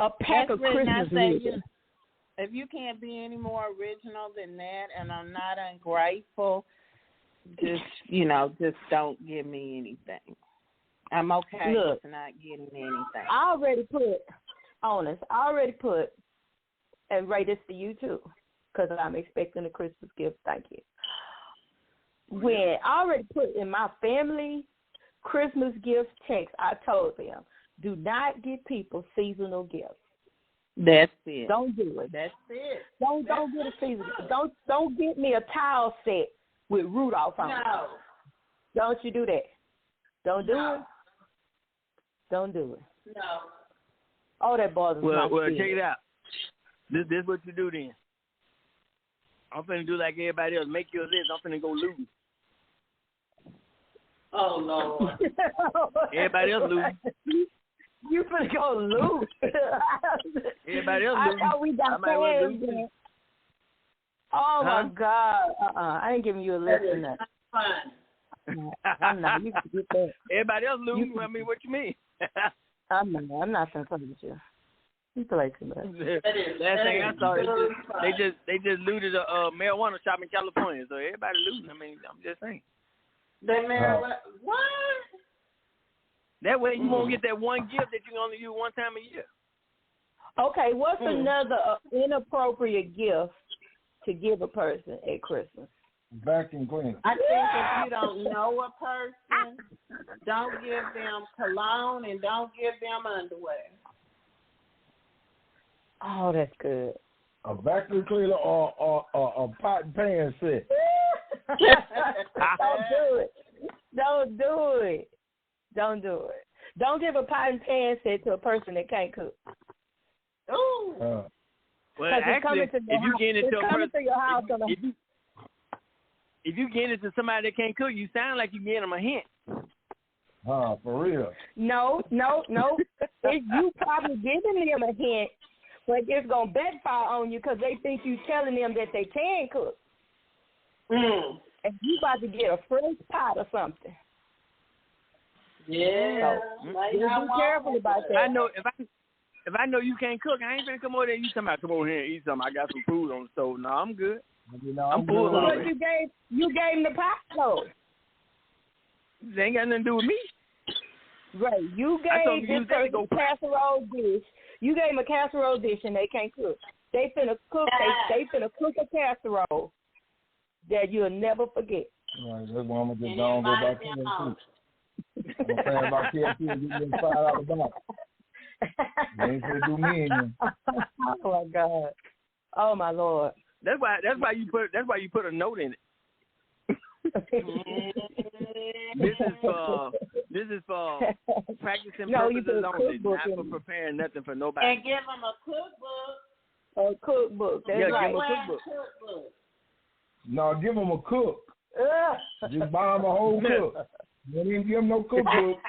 Speaker 3: A pack of Christmas wreaths.
Speaker 4: If you can't be any more original than that, and I'm not ungrateful, just don't give me anything. I'm okay with not getting anything.
Speaker 3: I already put, and Ray, this for you too, because I'm expecting a Christmas gift. Thank you. when I already put in my family Christmas gift text, I told them, do not get people seasonal gifts.
Speaker 4: That's it.
Speaker 3: Don't do it.
Speaker 4: That's it.
Speaker 3: Don't get a seasonal. Don't get me a towel set with Rudolph on it.
Speaker 4: No.
Speaker 3: Don't you do that. Don't do it. Don't do it.
Speaker 4: No.
Speaker 3: Oh, that bothers my
Speaker 5: Well,
Speaker 3: spirit.
Speaker 5: check it out. This what you do then. I'm finna do like everybody else. Make your list. I'm finna go lose.
Speaker 4: Oh, Lord.
Speaker 5: Everybody else lose.
Speaker 3: You finna go lose.
Speaker 5: Everybody else
Speaker 3: I
Speaker 5: lose.
Speaker 3: thought we got
Speaker 5: I might well
Speaker 3: plans
Speaker 5: lose.
Speaker 3: then. Oh,
Speaker 5: Huh?
Speaker 3: my God. I ain't giving you a list or nothing.
Speaker 4: Fine.
Speaker 3: I'm not. You can get that.
Speaker 5: Everybody else lose. I mean, what you mean?
Speaker 3: I'm not finna play with you. You play too much.
Speaker 5: Last thing I saw is they just looted a marijuana shop in California. So everybody losing. I mean, I'm just saying.
Speaker 4: They marijuana. What?
Speaker 5: That way you won't get that one gift that you can only use one time a year.
Speaker 3: Okay, what's another inappropriate gift to give a person at Christmas?
Speaker 2: Vacuum cleaner.
Speaker 4: I think if you don't know a person, don't give them cologne and don't give them underwear.
Speaker 3: Oh, that's good.
Speaker 2: A vacuum cleaner or a pot and pan set.
Speaker 3: Don't do it. Don't do it. Don't do it. Don't give a pot and pan set to a person that can't cook.
Speaker 4: Ooh.
Speaker 5: Well, actually, if you get into a person,
Speaker 3: to your house
Speaker 5: if you get into somebody that can't cook, you sound like you getting them a hint.
Speaker 2: For real.
Speaker 3: No. You probably giving them a hint, but it's going to backfire on you because they think you telling them that they can cook. And you about to get a fresh pot or something.
Speaker 4: Yeah.
Speaker 3: So, be careful about that.
Speaker 5: I know if I know you can't cook, I ain't gonna come over there and you come over here and eat something. I got some food on the stove. No, I'm good. I'm full
Speaker 3: But
Speaker 5: already.
Speaker 3: you gave him the pot though.
Speaker 5: It ain't got nothing to do with me.
Speaker 3: Right. You gave this person a casserole dish. You gave him a casserole dish and they can't cook. They finna cook. They finna cook a casserole that you'll never forget.
Speaker 2: Right, that's why I'm gonna just go back to KFC. I'm gonna say about KFC and get me $5 box. They ain't gonna do me in there.
Speaker 3: Oh my God. Oh my Lord.
Speaker 5: That's why you put a note in it. This is for practicing purposes only, not for preparing nothing for nobody.
Speaker 4: And give them a cookbook.
Speaker 3: A cookbook. That's right.
Speaker 5: Give them a cookbook.
Speaker 2: No, give them a cook. Just buy them a whole cook. You didn't give them no cookbook.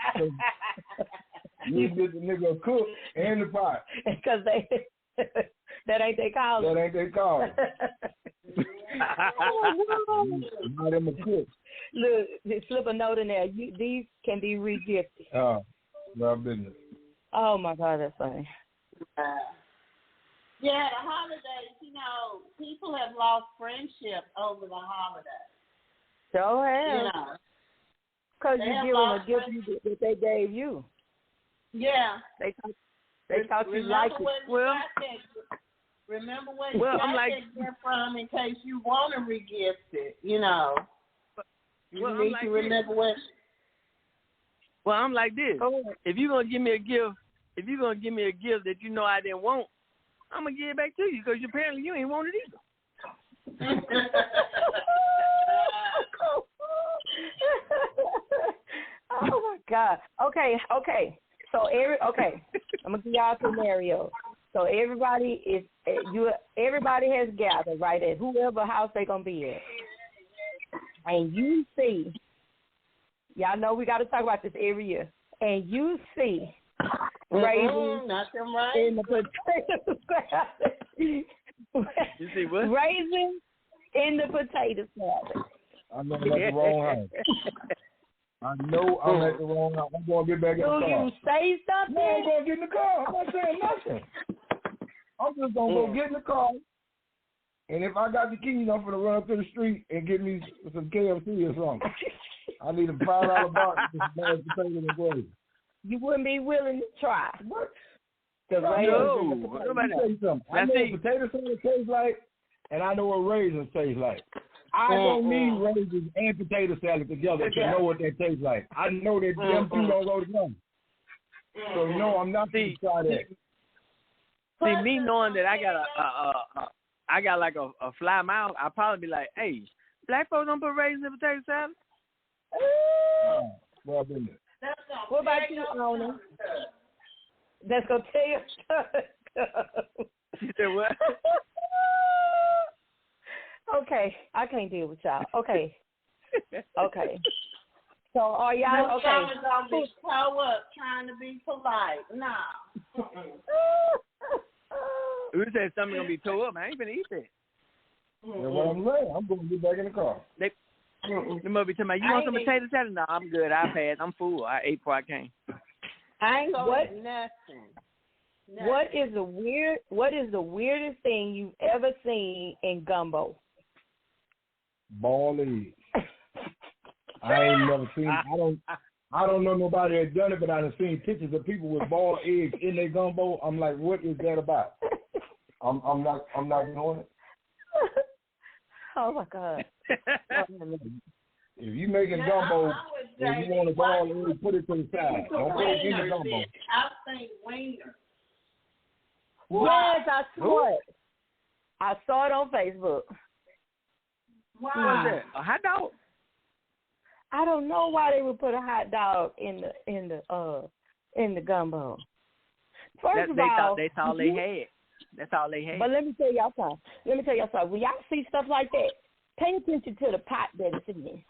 Speaker 2: You get the nigga a cook and the pot.
Speaker 3: Because that ain't their call.
Speaker 2: That ain't their call. Buy them a cook.
Speaker 3: Look, just slip a note in there. These can be re-gifted.
Speaker 2: My business.
Speaker 3: Oh my God, that's funny.
Speaker 4: Yeah, the holidays, people have lost friendship over the holidays.
Speaker 3: So have. Because you give them a gift that they gave you.
Speaker 4: Yeah.
Speaker 3: They thought you liked it.
Speaker 4: Remember where you got that gift from in case you want to re-gift it, You need to remember what.
Speaker 5: Well, I'm like this. If you're gonna give me a gift, that you know I didn't want, I'm gonna give it back to you because apparently you ain't want it either.
Speaker 3: Oh my God. Okay. So I'm gonna give y'all a scenario. So everybody has gathered right at whoever house they gonna be at, and you see, y'all know we got to talk about this every year, and you see raisins in the potato salad.
Speaker 5: You see what?
Speaker 3: Raisins in the potato salad.
Speaker 2: I know I'm at the wrong house. I know I'm at the wrong house. I'm going to get back in the car.
Speaker 3: Do you say something?
Speaker 2: No, I'm going to get in the car. I'm not saying nothing. I'm just going to go get in the car. And if I got the keys, I'm going to run up to the street and get me some KFC or something. I need a $5 box with some mashed potatoes and gravy.
Speaker 3: You wouldn't be willing to try.
Speaker 2: What?
Speaker 5: No.
Speaker 2: Let me tell you something. I know what potato salad tastes like, and I know what raisins taste like. I don't need raisins and potato salad together to know what that tastes like. I know that them two don't go together. So no, I'm not going to try that.
Speaker 5: See, me knowing that I got like a fly mouth, I'll probably be like, hey, black folks don't put raisins in potato salad?
Speaker 2: Well, been there.
Speaker 3: What about you, Ona? That's going to tell you.
Speaker 5: She said what?
Speaker 3: Okay, I can't deal with y'all. Okay. So are y'all okay?
Speaker 4: Someone's gonna be toe up trying to be polite. Nah.
Speaker 5: We said something gonna be tore up. I ain't gonna eat that.
Speaker 2: That's what I'm saying. I'm going to get back in the car.
Speaker 5: They must be talking about, you want some potato salad? No, I'm good. I passed. I'm full. I ate before I came.
Speaker 4: I ain't gonna eat nothing.
Speaker 3: What is the weirdest thing you've ever seen in gumbo?
Speaker 2: Ball eggs. I ain't never seen. I don't know nobody that's done it, but I've seen pictures of people with ball eggs in their gumbo. I'm like, what is that about? I'm not doing it.
Speaker 3: Oh my God!
Speaker 2: If you making gumbo, if you want a ball egg, put it to the side. Don't put it in the gumbo.
Speaker 4: I think wiener.
Speaker 3: Yes, I saw it. I saw it on Facebook.
Speaker 5: What was that? A hot dog?
Speaker 3: I don't know why they would put a hot dog in the gumbo. First of all,
Speaker 5: that's all they had. That's all they had.
Speaker 3: But let me tell y'all something. When y'all see stuff like that, pay attention to the pot that it's in.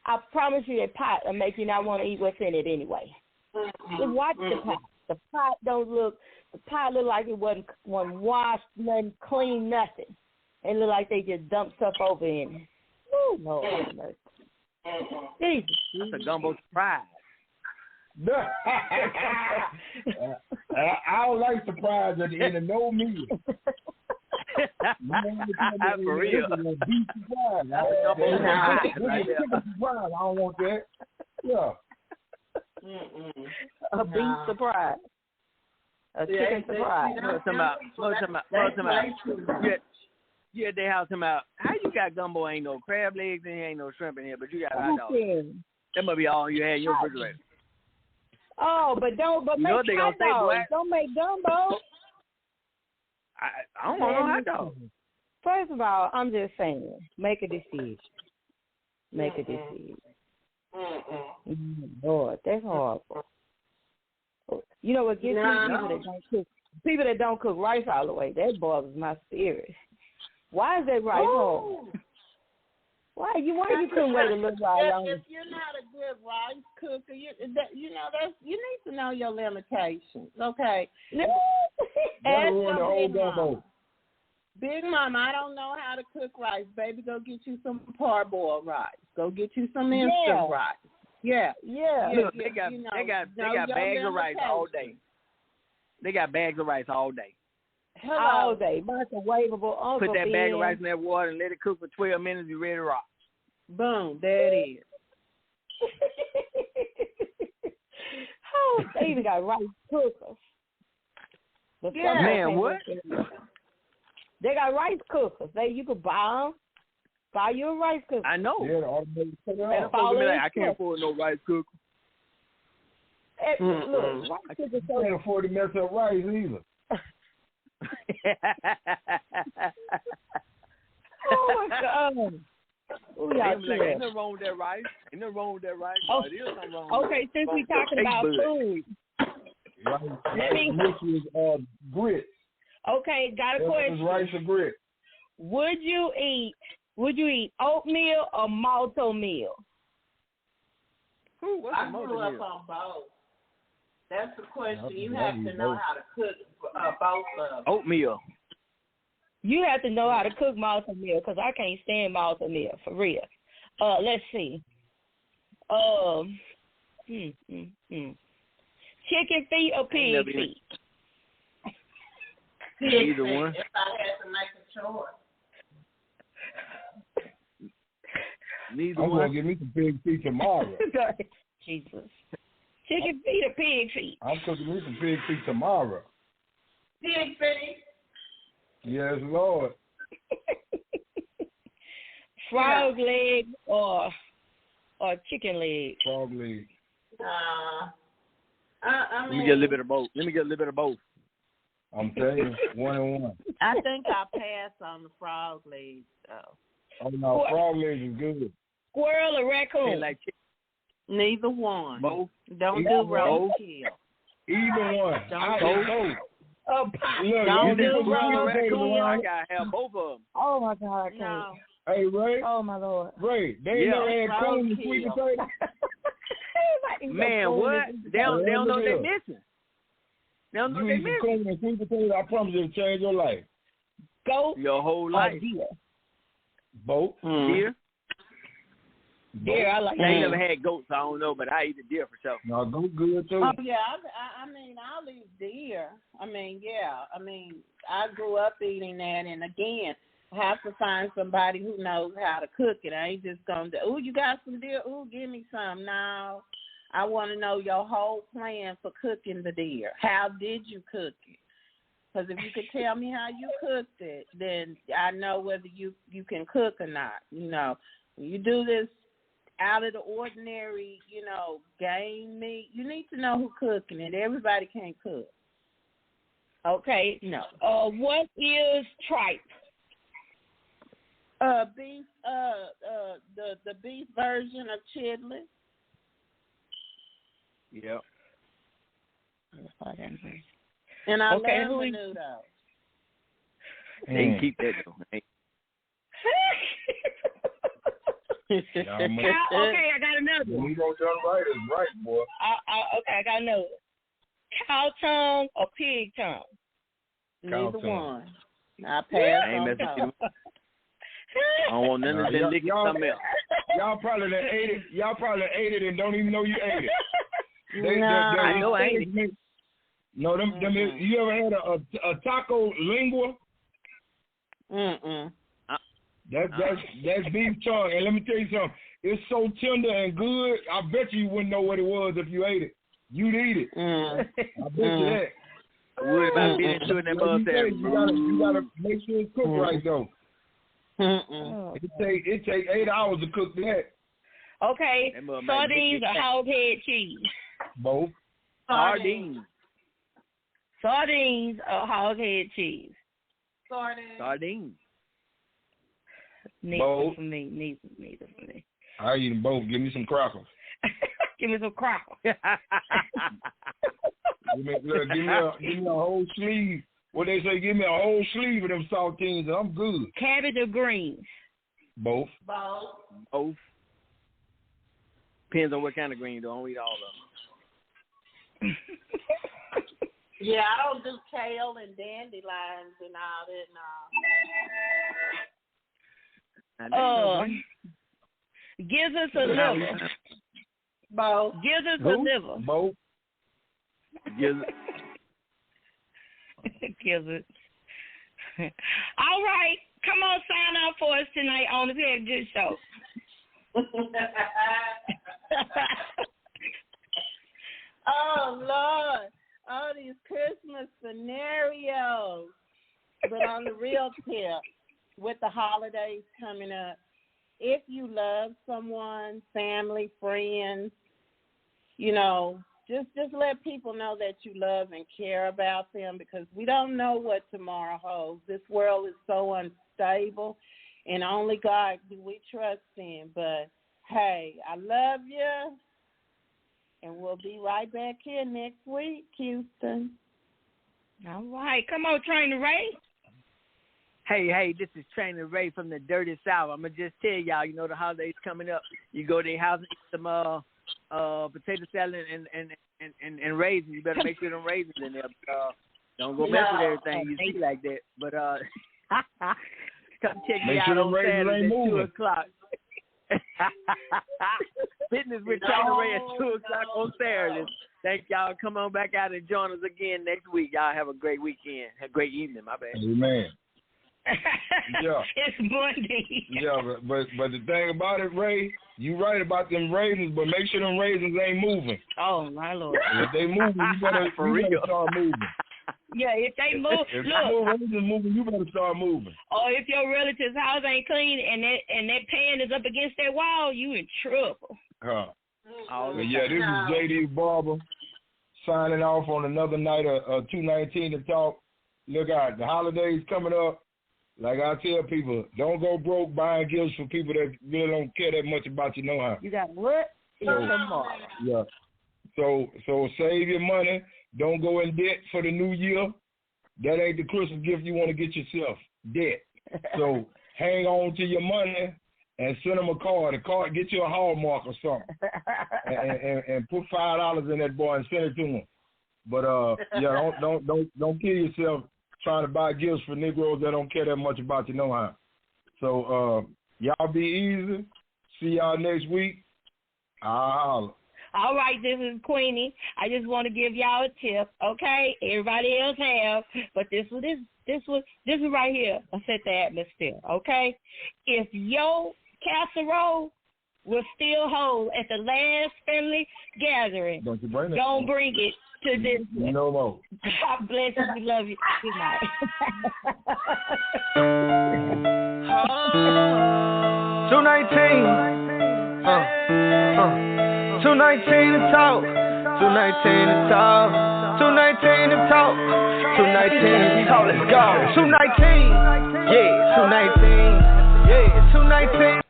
Speaker 3: I promise you that pot will make you not want to eat what's in it anyway. Just watch the pot. The pot look like it wasn't washed, nothing, clean, nothing. It look like they just dumped stuff over in it. Oh, Lord have mercy. Jesus.
Speaker 5: That's a gumbo surprise.
Speaker 2: I don't like surprise at the end of no meal.
Speaker 5: For real.
Speaker 2: I don't want that. Yeah.
Speaker 3: A beef surprise. A chicken surprise.
Speaker 5: You at their house talking about, how you got gumbo, ain't no crab legs in here, ain't no shrimp in here, but you got hot dogs. That must be all you had in your refrigerator.
Speaker 3: Oh, but make hot dogs. Don't make gumbo.
Speaker 5: I don't want no hot dogs.
Speaker 3: First of all, I'm just saying, make a decision. Lord, that's horrible. You know what gets me? People that don't cook rice all the way, that bothers my spirit. Why is that rice hard? Why you couldn't wait a little while longer?
Speaker 4: If you're not a good rice cooker, you need to know your limitations. Okay. Big Mama, I don't know how to cook rice. Baby, go get you some parboiled rice. Go get you some instant rice. Yeah.
Speaker 5: Look, they got bags of rice all day. They got bags of rice all day.
Speaker 3: All day. Microwavable.
Speaker 5: Put that bag of rice in that water and let it cook for 12 minutes. You're ready to rock.
Speaker 4: Boom. There it is.
Speaker 3: Oh, they even got rice cookers.
Speaker 5: Yeah. Man, what?
Speaker 3: They got rice cookers. You could buy them. Buy you a rice cooker.
Speaker 5: I know.
Speaker 2: Yeah,
Speaker 5: I can't afford no rice cooker.
Speaker 3: Look, rice cookers.
Speaker 2: I can't afford to mess up rice either.
Speaker 3: Oh my God. Ooh,
Speaker 5: ain't nothing wrong with that rice. Ain't nothing wrong with that rice.
Speaker 3: Oh,
Speaker 5: it is something wrong
Speaker 3: okay, since we're talking about food.
Speaker 2: Rice is grits.
Speaker 3: Okay, got a question.
Speaker 2: Rice or grits.
Speaker 3: Would you eat oatmeal or malto meal?
Speaker 4: I grew up on both. That's the question. You have to know how to cook both of them.
Speaker 5: Oatmeal.
Speaker 3: You have to know how to cook malto meal because I can't stand malto meal for real. Let's see. Chicken feet or pig feet?
Speaker 5: Either one.
Speaker 4: If I had to make a choice.
Speaker 2: I'm going to give me some pig feet tomorrow.
Speaker 3: Jesus. Chicken feet or pig feet?
Speaker 2: I'm cooking me some pig feet tomorrow.
Speaker 4: Pig feet?
Speaker 2: Yes, Lord.
Speaker 3: Frog leg or chicken leg?
Speaker 2: Frog leg.
Speaker 5: Let me get a little bit of both.
Speaker 2: I'm telling you, 1 and 1.
Speaker 4: I think I'll pass on the frog legs, though.
Speaker 2: Oh no, frog legs is good.
Speaker 3: Squirrel or raccoon?
Speaker 5: Like
Speaker 4: Neither one.
Speaker 5: both.
Speaker 4: Don't
Speaker 2: Either
Speaker 4: do roadkill.
Speaker 2: Either one.
Speaker 4: Don't
Speaker 2: both.
Speaker 3: Oh,
Speaker 2: Look,
Speaker 4: don't
Speaker 2: you
Speaker 4: do
Speaker 2: put the
Speaker 4: wrong.
Speaker 2: sweet potato
Speaker 5: I
Speaker 2: around.
Speaker 5: gotta have both of them.
Speaker 3: oh my God, I can't.
Speaker 4: No.
Speaker 2: Hey, Ray.
Speaker 3: Oh my Lord.
Speaker 2: Ray, they ain't never had coon and sweet potato.
Speaker 5: Man, what? They don't know what they're missing. They don't know what
Speaker 2: You
Speaker 5: they're
Speaker 2: eat some
Speaker 5: missing.
Speaker 2: coon and sweet potato, I promise you it'll change your life.
Speaker 3: Goat
Speaker 5: Your whole
Speaker 3: or
Speaker 5: life.
Speaker 3: deer?
Speaker 2: Both.
Speaker 5: Deer?
Speaker 3: Deer, I like
Speaker 5: I ain't
Speaker 3: that.
Speaker 5: never had goats, so I don't know, but I eat the deer for sure.
Speaker 2: No, goat good too.
Speaker 4: Oh yeah, I mean, I'll eat deer. I mean, I grew up eating that, and again, I have to find somebody who knows how to cook it. I ain't just gonna do, oh, you got some deer? Oh, give me some. No, I want to know your whole plan for cooking the deer. How did you cook it? Because if you could tell me how you cooked it, then I know whether you can cook or not. You know, when you do this out of the ordinary, game meat, you need to know who cooking it. Everybody can't cook.
Speaker 3: Okay.
Speaker 4: No.
Speaker 3: What is tripe?
Speaker 4: Beef. The beef version of chitlin.
Speaker 5: Yep.
Speaker 4: And I
Speaker 3: Okay,
Speaker 4: love
Speaker 3: who is-
Speaker 4: menudo.
Speaker 5: They can keep that though. Hey.
Speaker 3: Okay, I got another one.
Speaker 2: You don't done right is right, boy.
Speaker 3: Okay, I got another one. Cow tongue or pig tongue?
Speaker 4: Neither
Speaker 2: tongue.
Speaker 4: one. I pass
Speaker 5: I ain't
Speaker 4: on
Speaker 5: messing
Speaker 4: tongue.
Speaker 5: with you. I don't want none of them licking something else.
Speaker 2: Y'all probably done ate it. Y'all probably ate it and don't even know you ate it.
Speaker 5: I know I ain't it.
Speaker 2: No, them. You ever had a taco lingua?
Speaker 4: Mm-mm.
Speaker 2: That's beef tongue. And let me tell you something. It's so tender and good. I bet you wouldn't know what it was if you ate it. You'd eat it.
Speaker 4: Mm.
Speaker 2: I bet you that.
Speaker 5: What about being into that buzz there?
Speaker 2: You gotta make sure it's cooked right though.
Speaker 4: Mm-mm.
Speaker 2: It take 8 hours to cook that.
Speaker 3: Okay,
Speaker 5: That mother might
Speaker 3: sardines
Speaker 5: be
Speaker 3: or hog head cheese?
Speaker 2: Both.
Speaker 5: Sardines.
Speaker 3: Sardines or hog head cheese?
Speaker 5: Sardines.
Speaker 3: Neither
Speaker 2: Both.
Speaker 3: for me. Neither for me.
Speaker 2: I eat them both. Give me some crackers.
Speaker 3: Give me some crackers.
Speaker 2: Give me a whole sleeve. What they say, give me a whole sleeve of them saltines and I'm good.
Speaker 3: Cabbage or greens?
Speaker 2: Both.
Speaker 5: Both. Depends on what kind of green, though. I don't eat all of them.
Speaker 4: Yeah, I don't do kale and dandelions and all that. No.
Speaker 3: Gizzards or liver?
Speaker 4: Both.
Speaker 3: Gizzards or liver?
Speaker 2: Both.
Speaker 3: Gizzards. All right, come on, sign off for us tonight on the Very Good Show.
Speaker 4: Oh, Lord. All these Christmas scenarios. But on the real tip, with the holidays coming up, if you love someone, family, friends, just let people know that you love and care about them, because we don't know what tomorrow holds. This world is so unstable, and only God do we trust in. But, hey, I love you, and we'll be right back here next week, Houston.
Speaker 3: All right. Come on, Trainer Ray.
Speaker 5: Hey, this is Trainer Ray from the Dirty South. I'm going to just tell y'all, the holidays coming up. You go to their house and eat some potato salad and raisins. You better make sure them raisins in there. Don't go mess with everything you see like that. But come check me out on Saturday at 2 o'clock. Fitness with Trainer Ray at 2 o'clock on Saturday. Thank y'all. Come on back out and join us again next week. Y'all have a great weekend. A great evening, my bad.
Speaker 2: Amen. Yeah.
Speaker 3: It's Monday.
Speaker 2: Yeah, but the thing about it, Ray, you right about them raisins, but make sure them raisins ain't moving.
Speaker 3: Oh, my Lord.
Speaker 2: If they moving, you better start moving.
Speaker 6: Yeah, if they move,
Speaker 2: If
Speaker 6: look.
Speaker 2: you moving, you better start moving.
Speaker 6: Or if your relative's house ain't clean and that pan is up against that wall, you in trouble.
Speaker 2: But yeah, this is JD Barber signing off on another night of 219 to talk. Look out, the holidays coming up. Like I tell people, don't go broke buying gifts for people that really don't care that much about you know how.
Speaker 3: You got what?
Speaker 2: Yeah. So save your money. Don't go in debt for the new year. That ain't the Christmas gift you want to get yourself. Debt. So hang on to your money and send them a card. Get you a Hallmark or something, and put $5 in that boy and send it to them. But yeah, don't kill yourself trying to buy gifts for Negroes that don't care that much about you know how. So y'all be easy. See y'all next week. I'll holler.
Speaker 6: All right, this is Queenie. I just want to give y'all a tip, okay? Everybody else have, but this was right here. I set the atmosphere, okay? If your casserole was still whole at the last family gathering,
Speaker 2: don't you bring it?
Speaker 6: Don't bring it to this one.
Speaker 2: No more.
Speaker 6: God bless you. We love you. Good night.
Speaker 1: 219 to talk, 219 to talk, 219 to talk, 219 to talk, let's go. 219, yeah, 219, yeah, 219.